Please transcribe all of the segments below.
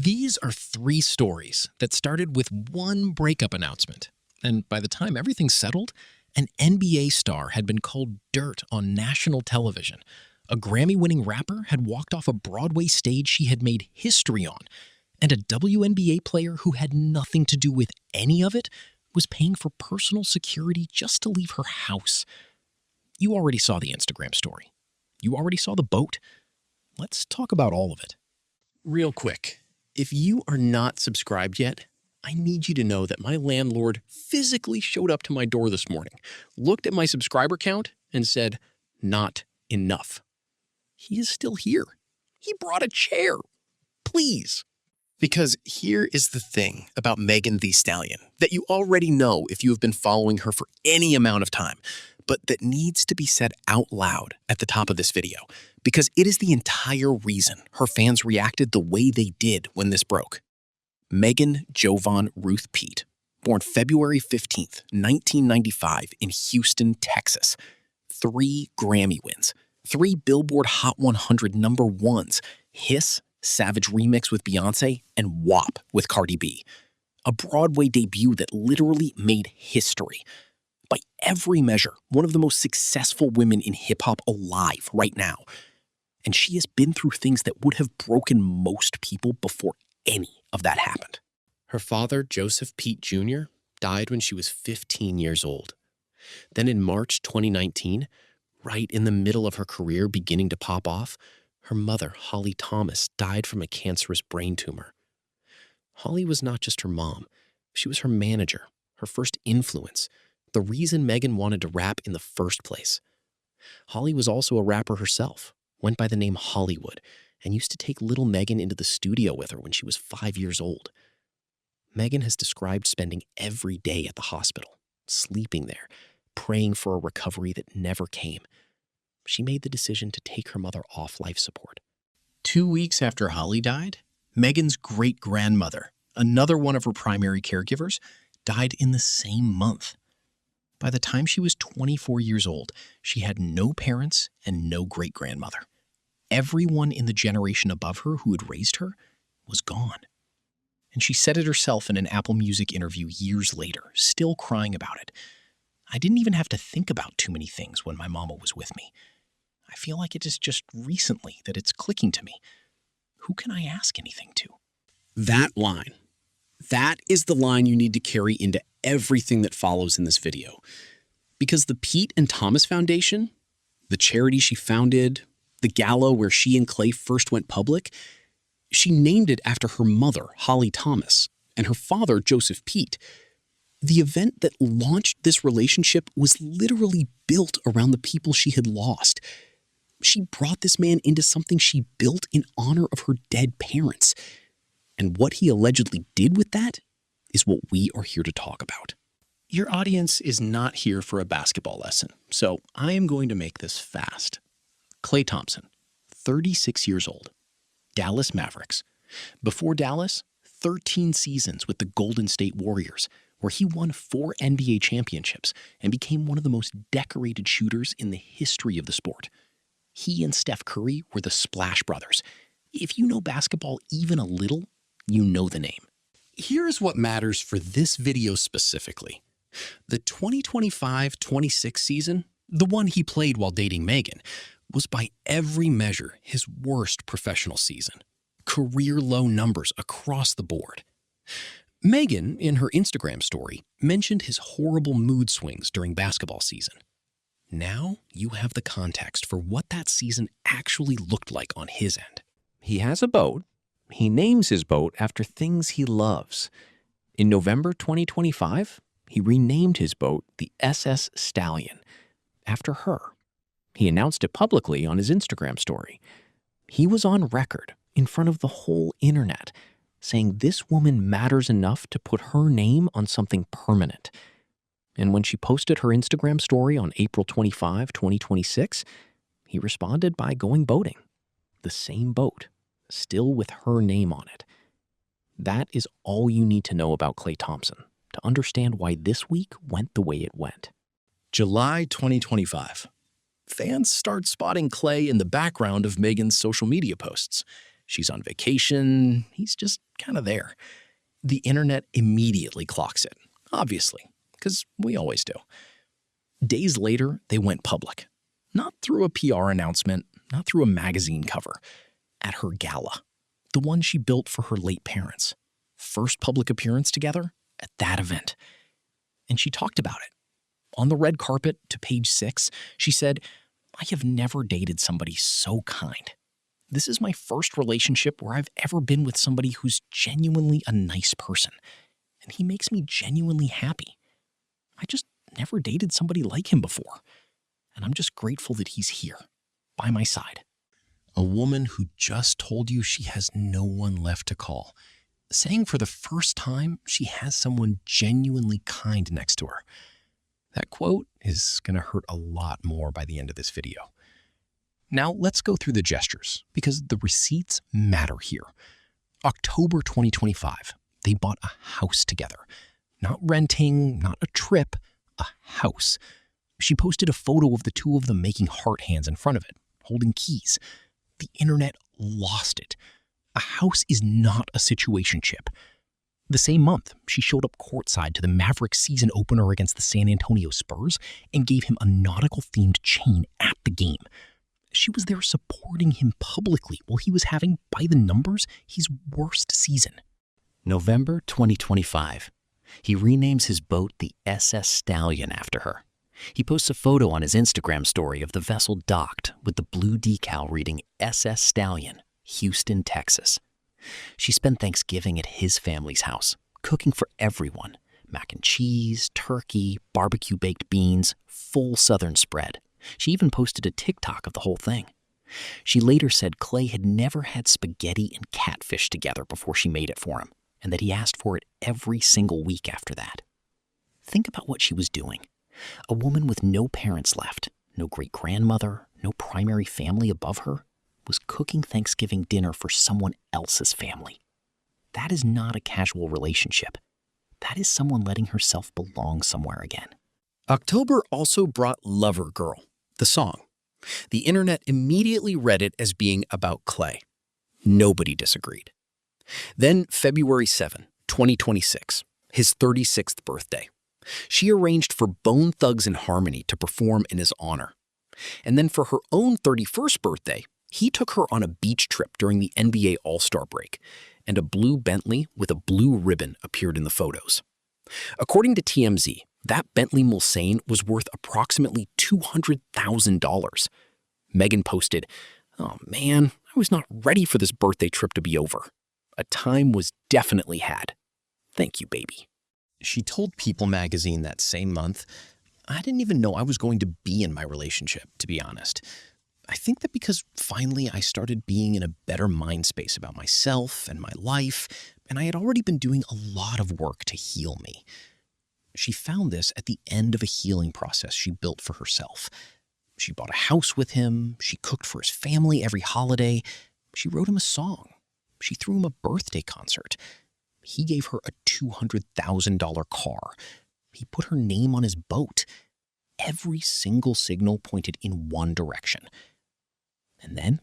These are three stories that started with one breakup announcement. And by the time everything settled, an NBA star had been called dirt on national television. A Grammy-winning rapper had walked off a Broadway stage she had made history on. And a WNBA player who had nothing to do with any of it was paying for personal security just to leave her house. You already saw the Instagram story. You already saw the boat. Let's talk about all of it. Real quick, if you are not subscribed yet, I need you to know that my landlord physically showed up to my door this morning, looked at my subscriber count, and said, "Not enough." He is still here. He brought a chair. Please. Because here is the thing about Megan thee Stallion that you already know if you have been following her for any amount of time, but that needs to be said out loud at the top of this video, because it is the entire reason her fans reacted the way they did when this broke. Megan Jovan Ruth Pete, born February 15th, 1995 in Houston, Texas. 3 Grammy wins, 3 Billboard Hot 100 #1s, Hiss, Savage Remix with Beyonce, and WAP with Cardi B. A Broadway debut that literally made history. By every measure, one of the most successful women in hip-hop alive right now. And she has been through things that would have broken most people before any of that happened. Her father, Joseph Pete Jr., died when she was 15 years old. Then in March 2019, right in the middle of her career beginning to pop off, her mother, Holly Thomas, died from a cancerous brain tumor. Holly was not just her mom. She was her manager, her first influence, the reason Megan wanted to rap in the first place. Holly was also a rapper herself, went by the name Hollywood, and used to take little Megan into the studio with her when she was 5 years old. Megan has described spending every day at the hospital, sleeping there, praying for a recovery that never came. She made the decision to take her mother off life support. 2 weeks after Holly died, Megan's great-grandmother, another one of her primary caregivers, died in the same month. By the time she was 24 years old, she had no parents and no great-grandmother. Everyone in the generation above her who had raised her was gone. And she said it herself in an Apple Music interview years later, still crying about it. "I didn't even have to think about too many things when my mama was with me. I feel like it is just recently that it's clicking to me. Who can I ask anything to?" That line. That is the line you need to carry into everything that follows in this video. Because the Pete and Thomas Foundation, the charity she founded, the gala where she and Klay first went public, she named it after her mother, Holly Thomas, and her father, Joseph Pete. The event that launched this relationship was literally built around the people she had lost. She brought this man into something she built in honor of her dead parents. And what he allegedly did with that is what we are here to talk about. Your audience is not here for a basketball lesson, so I am going to make this fast. Klay Thompson, 36 years old, Dallas Mavericks. Before Dallas, 13 seasons with the Golden State Warriors, where he won 4 NBA championships and became one of the most decorated shooters in the history of the sport. He and Steph Curry were the Splash Brothers. If you know basketball even a little, you know the name. Here's what matters for this video specifically. The 2025-26 season, the one he played while dating Megan, was by every measure his worst professional season. Career low numbers across the board. Megan, in her Instagram story, mentioned his horrible mood swings during basketball season. Now you have the context for what that season actually looked like on his end. He has a boat. He names his boat after things he loves. In November 2025, he renamed his boat the SS Stallion, after her. He announced it publicly on his Instagram story. He was on record in front of the whole internet, saying this woman matters enough to put her name on something permanent. And when she posted her Instagram story on April 25, 2026, he responded by going boating. The same boat, still with her name on it. That is all you need to know about Klay Thompson to understand why this week went the way it went. July 2025. Fans start spotting Klay in the background of Megan's social media posts. She's on vacation. He's just kind of there. The internet immediately clocks it, obviously, because we always do. Days later, they went public. Not through a PR announcement, not through a magazine cover. At her gala, the one she built for her late parents. First public appearance together at that event. And she talked about it. On the red carpet to page 6, she said, "I have never dated somebody so kind. This is my first relationship where I've ever been with somebody who's genuinely a nice person. And he makes me genuinely happy. I just never dated somebody like him before. And I'm just grateful that he's here, by my side." A woman who just told you she has no one left to call, saying for the first time she has someone genuinely kind next to her. That quote is going to hurt a lot more by the end of this video. Now let's go through the gestures, because the receipts matter here. October 2025, they bought a house together. Not renting, not a trip, a house. She posted a photo of the two of them making heart hands in front of it, holding keys. The internet lost it. A house is not a situationship. The same month, she showed up courtside to the Mavericks season opener against the San Antonio Spurs and gave him a nautical-themed chain at the game. She was there supporting him publicly while he was having, by the numbers, his worst season. November 2025. He renames his boat the SS Stallion after her. He posts a photo on his Instagram story of the vessel docked with the blue decal reading SS Stallion, Houston, Texas. She spent Thanksgiving at his family's house, cooking for everyone. Mac and cheese, turkey, barbecue baked beans, full Southern spread. She even posted a TikTok of the whole thing. She later said Klay had never had spaghetti and catfish together before she made it for him, and that he asked for it every single week after that. Think about what she was doing. A woman with no parents left, no great-grandmother, no primary family above her, was cooking Thanksgiving dinner for someone else's family. That is not a casual relationship. That is someone letting herself belong somewhere again. October also brought Lover Girl, the song. The internet immediately read it as being about Klay. Nobody disagreed. Then February 7, 2026, his 36th birthday. She arranged for Bone Thugs-n-Harmony to perform in his honor. And then for her own 31st birthday, he took her on a beach trip during the NBA All-Star break, and a blue Bentley with a blue ribbon appeared in the photos. According to TMZ, that Bentley Mulsanne was worth approximately $200,000. Megan posted, "Oh man, I was not ready for this birthday trip to be over. A time was definitely had. Thank you, baby." She told People magazine that same month, "I didn't even know I was going to be in my relationship, to be honest. I think that because finally I started being in a better mind space about myself and my life, and I had already been doing a lot of work to heal me." She found this at the end of a healing process she built for herself. She bought a house with him, she cooked for his family every holiday, she wrote him a song, she threw him a birthday concert. He gave her a $200,000 car. He put her name on his boat. Every single signal pointed in one direction. And then,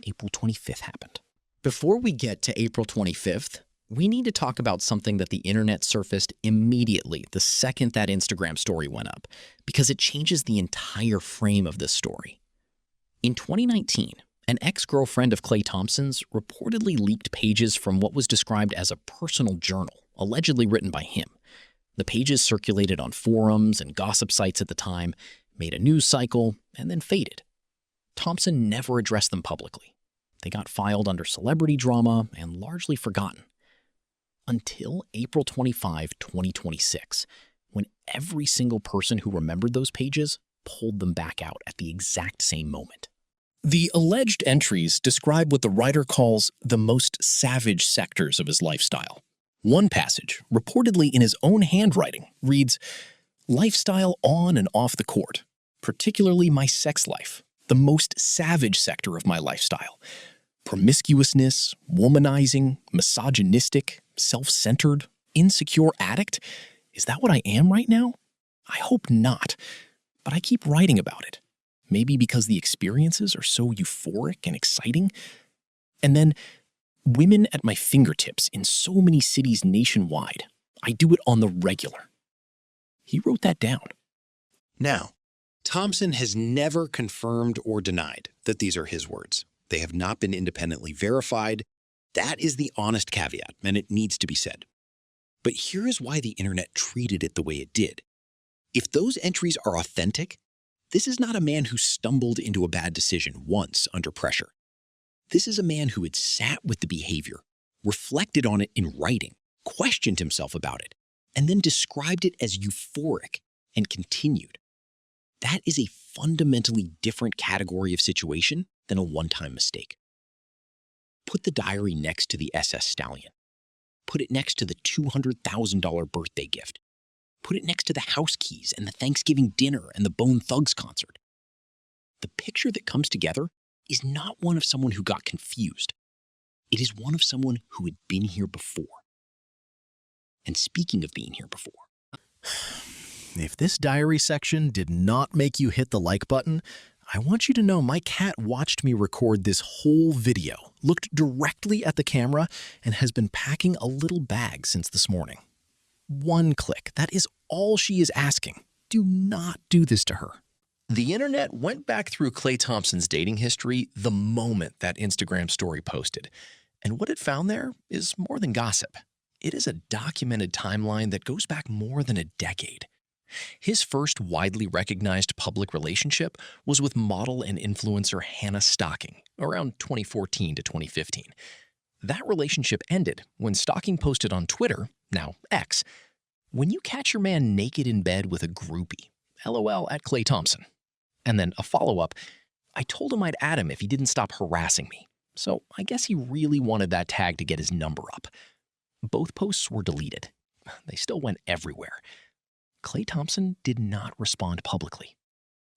April 25th happened. Before we get to April 25th, we need to talk about something that the internet surfaced immediately the second that Instagram story went up, because it changes the entire frame of this story. In 2019, an ex-girlfriend of Klay Thompson's reportedly leaked pages from what was described as a personal journal, allegedly written by him. The pages circulated on forums and gossip sites at the time, made a news cycle, and then faded. Thomson never addressed them publicly. They got filed under celebrity drama and largely forgotten. Until April 25, 2026, when every single person who remembered those pages pulled them back out at the exact same moment. The alleged entries describe what the writer calls the most savage sectors of his lifestyle. One passage, reportedly in his own handwriting, reads, "Lifestyle on and off the court, particularly my sex life, the most savage sector of my lifestyle. Promiscuousness, womanizing, misogynistic, self-centered, insecure addict. Is that what I am right now? I hope not, but I keep writing about it. Maybe because the experiences are so euphoric and exciting. And then women at my fingertips in so many cities nationwide. I do it on the regular. He wrote that down. Now, Thomson has never confirmed or denied that these are his words. They have not been independently verified. That is the honest caveat, and it needs to be said. But here is why the internet treated it the way it did. If those entries are authentic, this is not a man who stumbled into a bad decision once under pressure. This is a man who had sat with the behavior, reflected on it in writing, questioned himself about it, and then described it as euphoric and continued. That is a fundamentally different category of situation than a one-time mistake. Put the diary next to the SS Stallion. Put it next to the $200,000 birthday gift. Put it next to the house keys and the Thanksgiving dinner and the Bone Thugs concert. The picture that comes together is not one of someone who got confused. It is one of someone who had been here before. And speaking of being here before, if this diary section did not make you hit the like button, I want you to know my cat watched me record this whole video, looked directly at the camera, and has been packing a little bag since this morning. One click. That is all she is asking. Do not do this to her. The internet went back through Klay Thompson's dating history the moment that Instagram story posted. And what it found there is more than gossip. It is a documented timeline that goes back more than a decade. His first widely recognized public relationship was with model and influencer Hannah Stocking around 2014 to 2015. That relationship ended when Stocking posted on Twitter, now X, "When you catch your man naked in bed with a groupie, LOL at Klay Thompson." And then a follow-up, "I told him I'd add him if he didn't stop harassing me. So I guess he really wanted that tag to get his number up." Both posts were deleted. They still went everywhere. Klay Thompson did not respond publicly.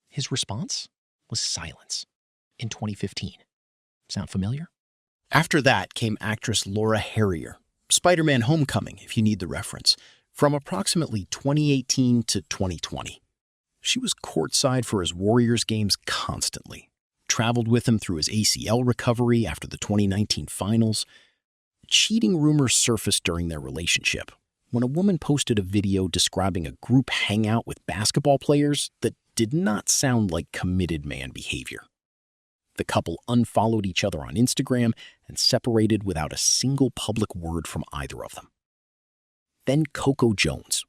His response was silence in 2015. Sound familiar? After that came actress Laura Harrier, Spider-Man Homecoming, if you need the reference, from approximately 2018 to 2020. She was courtside for his Warriors games constantly, traveled with him through his ACL recovery after the 2019 finals. Cheating rumors surfaced during their relationship when a woman posted a video describing a group hangout with basketball players that did not sound like committed man behavior. The couple unfollowed each other on Instagram and separated without a single public word from either of them. Then Coco Jones,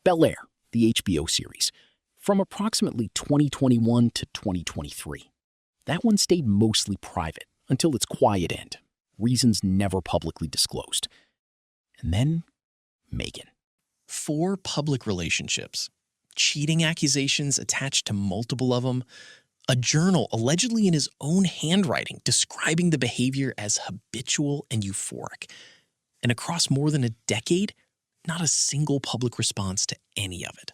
Bel-Air, the HBO series, from approximately 2021 to 2023. That one stayed mostly private until its quiet end, reasons never publicly disclosed. And then Megan. 4 public relationships, cheating accusations attached to multiple of them, a journal allegedly in his own handwriting describing the behavior as habitual and euphoric. And across more than a decade, not a single public response to any of it.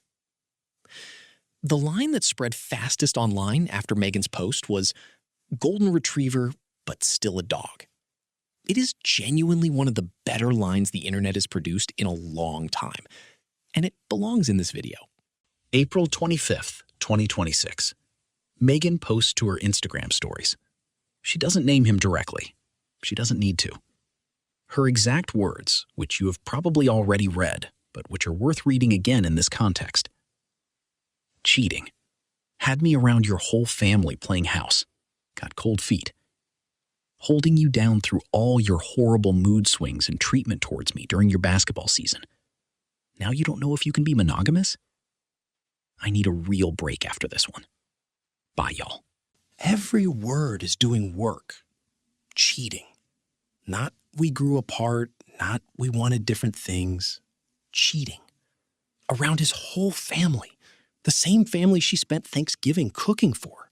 The line that spread fastest online after Megan's post was, "Golden retriever, but still a dog." It is genuinely one of the better lines the internet has produced in a long time, and it belongs in this video. April 25th, 2026. Megan posts to her Instagram stories. She doesn't name him directly. She doesn't need to. Her exact words, which you have probably already read, but which are worth reading again in this context. "Cheating. Had me around your whole family playing house. Got cold feet. Holding you down through all your horrible mood swings and treatment towards me during your basketball season. Now you don't know if you can be monogamous? I need a real break after this one. Bye, y'all." Every word is doing work. Cheating. Not we grew apart, not we wanted different things. Cheating. Around his whole family. The same family she spent Thanksgiving cooking for.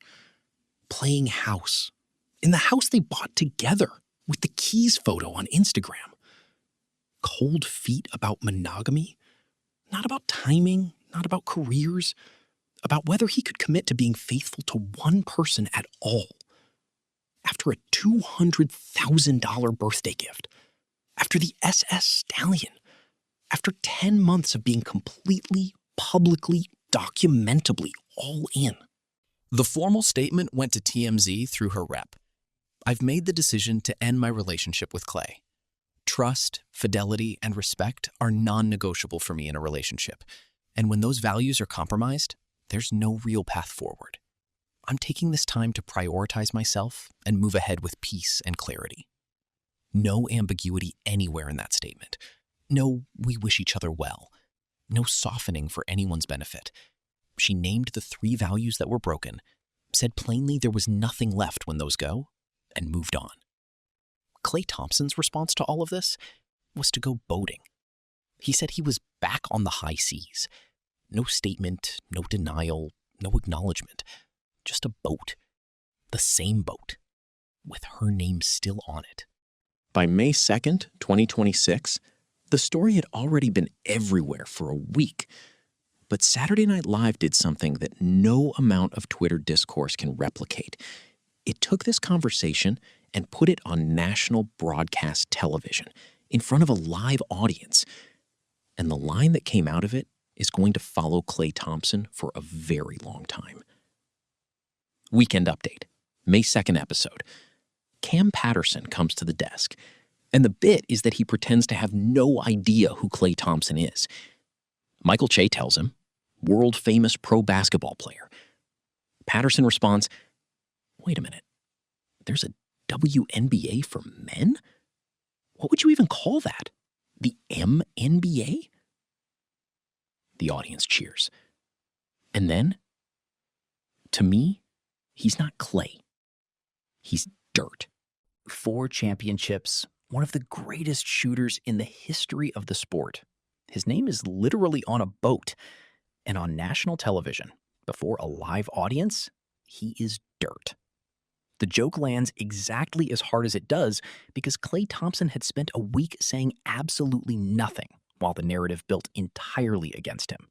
Playing house. In the house they bought together with the keys photo on Instagram. Cold feet about monogamy. Not about timing, not about careers. About whether he could commit to being faithful to one person at all. After a $200,000 birthday gift. After the SS Stallion. After 10 months of being completely, publicly, documentably all in. The formal statement went to TMZ through her rep. I've made the decision to end my relationship with Klay. Trust, fidelity, and respect are non-negotiable for me in a relationship. And when those values are compromised, there's no real path forward. I'm taking this time to prioritize myself and move ahead with peace and clarity. No ambiguity anywhere in that statement. No, we wish each other well. No softening for anyone's benefit. She named the 3 values that were broken, said plainly there was nothing left when those go, and moved on. Klay Thompson's response to all of this was to go boating. He said he was back on the high seas. No statement, no denial, no acknowledgement. Just a boat. The same boat. With her name still on it. By May 2nd, 2026, the story had already been everywhere for a week. But Saturday Night Live did something that no amount of Twitter discourse can replicate. It took this conversation and put it on national broadcast television in front of a live audience. And the line that came out of it is going to follow Klay Thompson for a very long time. Weekend Update, May 2nd episode. Cam Patterson comes to the desk, and the bit is that he pretends to have no idea who Klay Thompson is. Michael Che tells him, world-famous pro basketball player. Patterson responds, wait a minute, there's a WNBA for men? What would you even call that? The MNBA? The audience cheers. And then, to me, he's not Klay. He's dirt. 4 championships, one of the greatest shooters in the history of the sport. His name is literally on a boat. And on national television, before a live audience, he is dirt. The joke lands exactly as hard as it does because Klay Thompson had spent a week saying absolutely nothing while the narrative built entirely against him.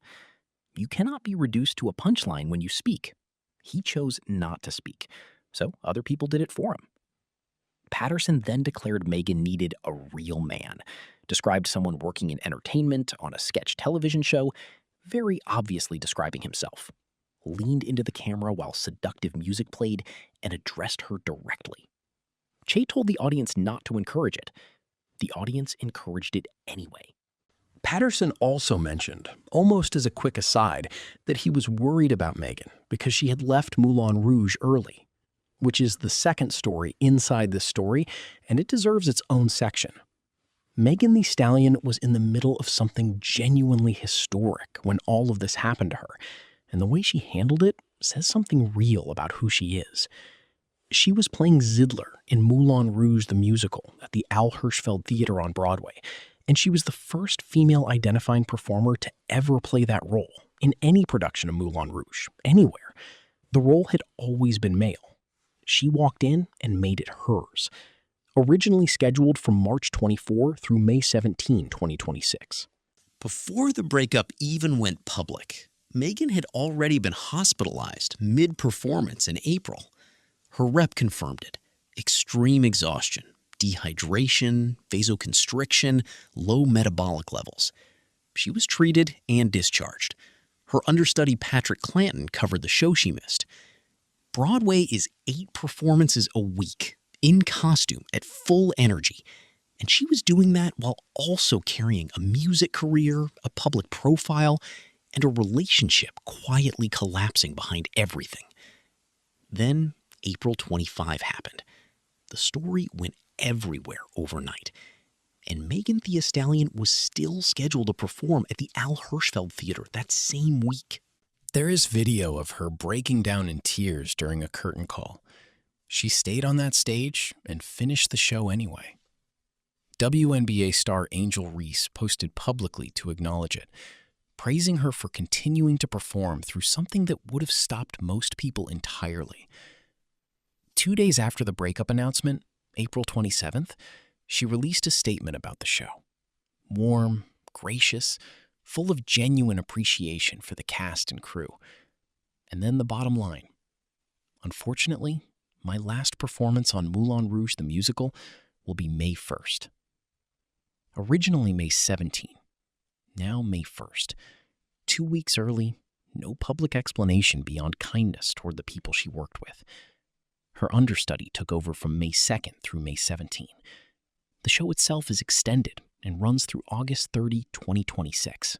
You cannot be reduced to a punchline when you speak. He chose not to speak, so other people did it for him. Patterson then declared Megan needed a real man, described someone working in entertainment on a sketch television show, very obviously describing himself, leaned into the camera while seductive music played, and addressed her directly. Che told the audience not to encourage it. The audience encouraged it anyway. Patterson also mentioned, almost as a quick aside, that he was worried about Megan because she had left Moulin Rouge early, which is the second story inside this story, and it deserves its own section. Megan Thee Stallion was in the middle of something genuinely historic when all of this happened to her, and the way she handled it says something real about who she is. She was playing Zidler in Moulin Rouge the musical at the Al Hirschfeld Theater on Broadway, and she was the first female-identifying performer to ever play that role in any production of Moulin Rouge, anywhere. The role had always been male. She walked in and made it hers. Originally scheduled from March 24 through May 17, 2026. Before the breakup even went public, Megan had already been hospitalized mid-performance in April. Her rep confirmed it. Extreme exhaustion, dehydration, vasoconstriction, low metabolic levels. She was treated and discharged. Her understudy Patrick Clanton covered the show she missed. Broadway is 8 performances a week, in costume, at full energy. And she was doing that while also carrying a music career, a public profile, and a relationship quietly collapsing behind everything. Then April 25 happened. The story went everywhere overnight. And Megan Thee Stallion was still scheduled to perform at the Al Hirschfeld Theater that same week. There is video of her breaking down in tears during a curtain call. She stayed on that stage and finished the show anyway. WNBA star Angel Reese posted publicly to acknowledge it, praising her for continuing to perform through something that would have stopped most people entirely. 2 days after the breakup announcement, April 27th, she released a statement about the show. Warm, gracious, full of genuine appreciation for the cast and crew. And then the bottom line. Unfortunately, my last performance on Moulin Rouge the musical will be May 1st. Originally May 17, now May 1st. 2 weeks early, no public explanation beyond kindness toward the people she worked with. Her understudy took over from May 2nd through May 17. The show itself is extended and runs through August 30, 2026.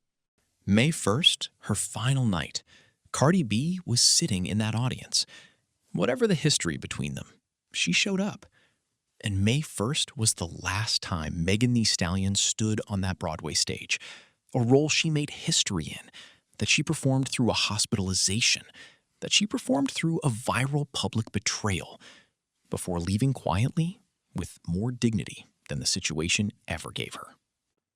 May 1st, her final night, Cardi B was sitting in that audience. Whatever the history between them, she showed up. And May 1st was the last time Megan Thee Stallion stood on that Broadway stage, a role she made history in, that she performed through a hospitalization, that she performed through a viral public betrayal, before leaving quietly with more dignity than the situation ever gave her.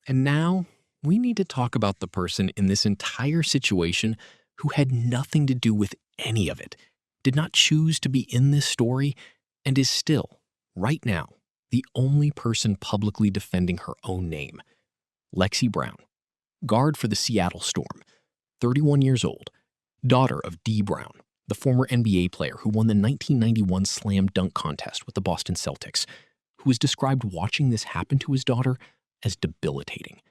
And now we need to talk about the person in this entire situation who had nothing to do with any of it, did not choose to be in this story, and is still, right now, the only person publicly defending her own name. Lexie Brown, guard for the Seattle Storm, 31 years old, daughter of Dee Brown, the former NBA player who won the 1991 slam dunk contest with the Boston Celtics, who has described watching this happen to his daughter as debilitating.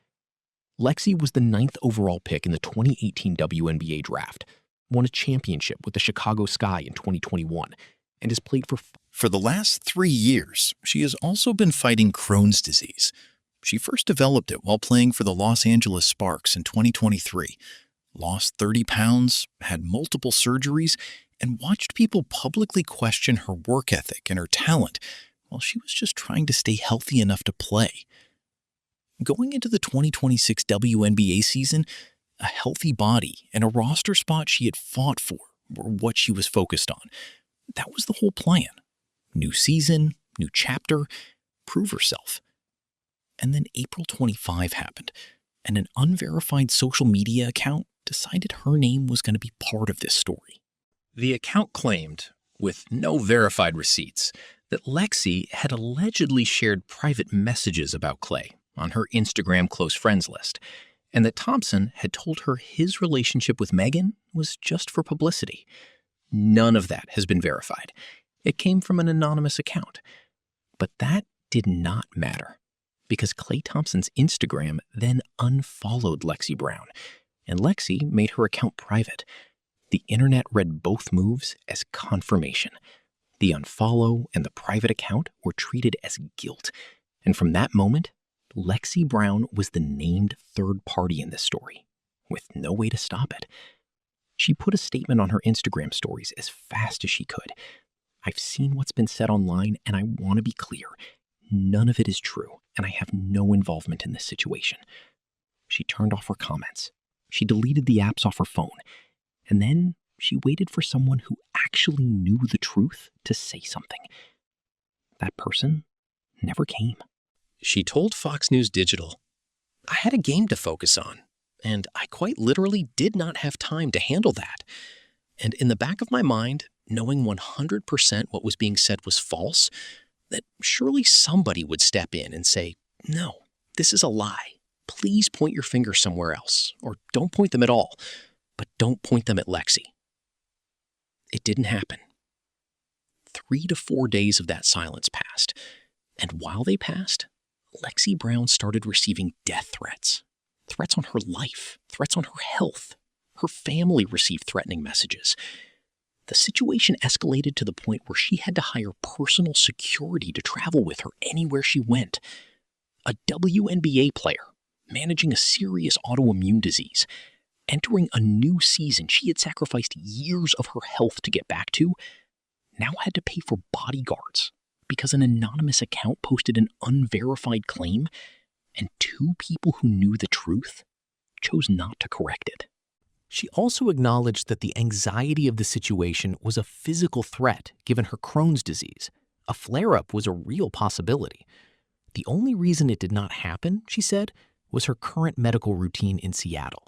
Lexie was the 9th overall pick in the 2018 WNBA draft, won a championship with the Chicago Sky in 2021, and has played For the last 3 years, she has also been fighting Crohn's disease. She first developed it while playing for the Los Angeles Sparks in 2023, lost 30 pounds, had multiple surgeries, and watched people publicly question her work ethic and her talent while she was just trying to stay healthy enough to play. Going into the 2026 WNBA season, a healthy body and a roster spot she had fought for were what she was focused on. That was the whole plan. New season, new chapter, prove herself. And then April 25 happened, and an unverified social media account decided her name was going to be part of this story. The account claimed, with no verified receipts, that Lexie had allegedly shared private messages about Klay on her Instagram close friends list, and that Thomson had told her his relationship with Megan was just for publicity. None of that has been verified. It came from an anonymous account. But that did not matter, because Klay Thompson's Instagram then unfollowed Lexie Brown, and Lexie made her account private. The internet read both moves as confirmation. The unfollow and the private account were treated as guilt, and from that moment, Lexie Brown was the named third party in this story, with no way to stop it. She put a statement on her Instagram stories as fast as she could. I've seen what's been said online, and I want to be clear. None of it is true, and I have no involvement in this situation. She turned off her comments. She deleted the apps off her phone. And then she waited for someone who actually knew the truth to say something. That person never came. She told Fox News Digital, I had a game to focus on, and I quite literally did not have time to handle that. And in the back of my mind, knowing 100% what was being said was false, that surely somebody would step in and say, no, this is a lie. Please point your finger somewhere else, or don't point them at all, but don't point them at Lexie. It didn't happen. 3 to 4 days of that silence passed, and while they passed, Lexie Brown started receiving death threats. Threats on her life, threats on her health. Her family received threatening messages. The situation escalated to the point where she had to hire personal security to travel with her anywhere she went. A WNBA player, managing a serious autoimmune disease, entering a new season she had sacrificed years of her health to get back to, now had to pay for bodyguards because an anonymous account posted an unverified claim, and 2 people who knew the truth chose not to correct it. She also acknowledged that the anxiety of the situation was a physical threat given her Crohn's disease. A flare-up was a real possibility. The only reason it did not happen, she said, was her current medical routine in Seattle.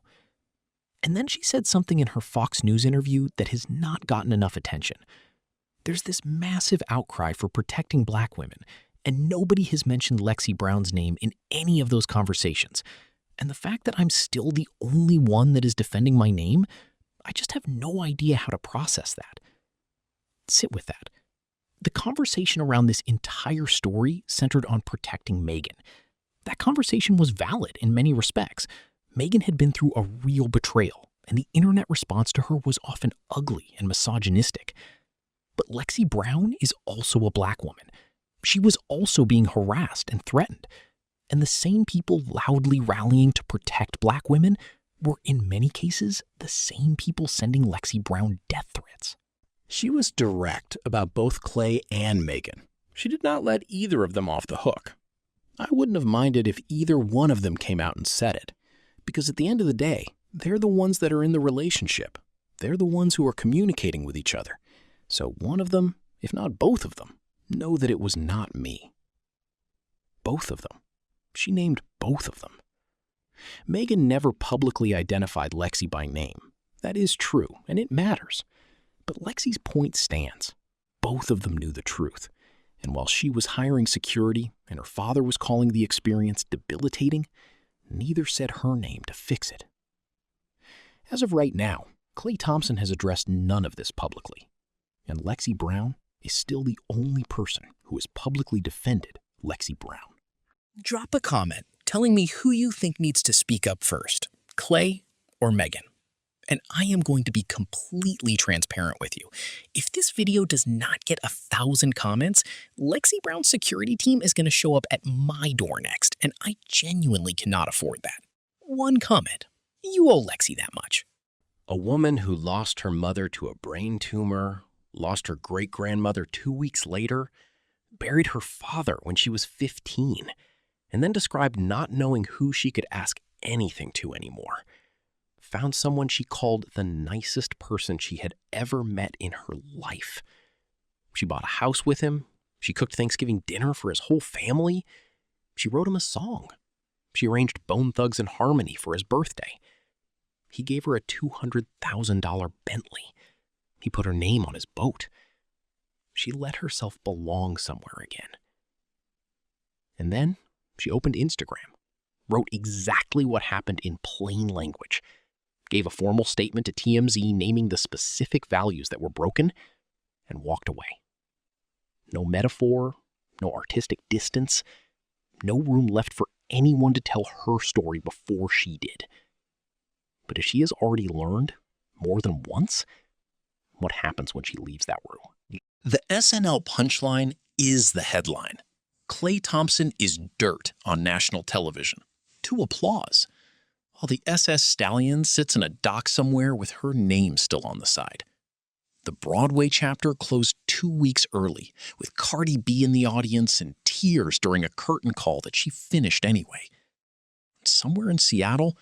And then she said something in her Fox News interview that has not gotten enough attention. There's this massive outcry for protecting Black women, and nobody has mentioned Lexie Brown's name in any of those conversations. And the fact that I'm still the only one that is defending my name, I just have no idea how to process that. Sit with that. The conversation around this entire story centered on protecting Megan. That conversation was valid in many respects. Megan had been through a real betrayal, and the internet response to her was often ugly and misogynistic. But Lexie Brown is also a black woman. She was also being harassed and threatened. And the same people loudly rallying to protect black women were in many cases the same people sending Lexie Brown death threats. She was direct about both Klay and Megan. She did not let either of them off the hook. I wouldn't have minded if either one of them came out and said it, because at the end of the day, they're the ones that are in the relationship. They're the ones who are communicating with each other. So one of them, if not both of them, know that it was not me. Both of them. She named both of them. Megan never publicly identified Lexie by name. That is true, and it matters. But Lexie's point stands. Both of them knew the truth. And while she was hiring security and her father was calling the experience debilitating, neither said her name to fix it. As of right now, Klay Thompson has addressed none of this publicly. And Lexie Brown is still the only person who has publicly defended Lexie Brown. Drop a comment telling me who you think needs to speak up first, Klay or Megan. And I am going to be completely transparent with you. If this video does not get 1,000 comments, Lexie Brown's security team is going to show up at my door next, and I genuinely cannot afford that. One comment. You owe Lexie that much. A woman who lost her mother to a brain tumor, lost her great-grandmother 2 weeks later, buried her father when she was 15, and then described not knowing who she could ask anything to anymore. Found someone she called the nicest person she had ever met in her life. She bought a house with him. She cooked Thanksgiving dinner for his whole family. She wrote him a song. She arranged Bone Thugs and Harmony for his birthday. He gave her a $200,000 Bentley. He put her name on his boat. She let herself belong somewhere again. And then she opened Instagram, wrote exactly what happened in plain language, gave a formal statement to TMZ naming the specific values that were broken, and walked away. No metaphor, no artistic distance, no room left for anyone to tell her story before she did. But as she has already learned more than once, what happens when she leaves that room? The SNL punchline is the headline. Klay Thompson is dirt on national television. To applause. While the SS Stallion sits in a dock somewhere with her name still on the side. The Broadway chapter closed 2 weeks early, with Cardi B in the audience and tears during a curtain call that she finished anyway. Somewhere in Seattle,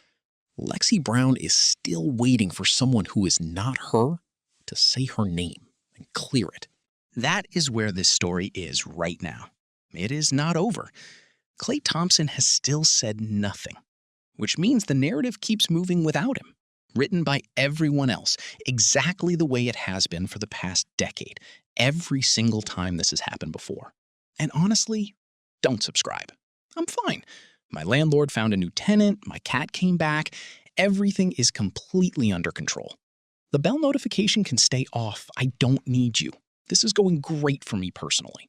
Lexie Brown is still waiting for someone who is not her to say her name and clear it. That is where this story is right now. It is not over. Klay Thompson has still said nothing, which means the narrative keeps moving without him, written by everyone else, exactly the way it has been for the past decade, every single time this has happened before. And honestly, don't subscribe. I'm fine. My landlord found a new tenant, my cat came back, everything is completely under control. The bell notification can stay off. I don't need you. This is going great for me personally.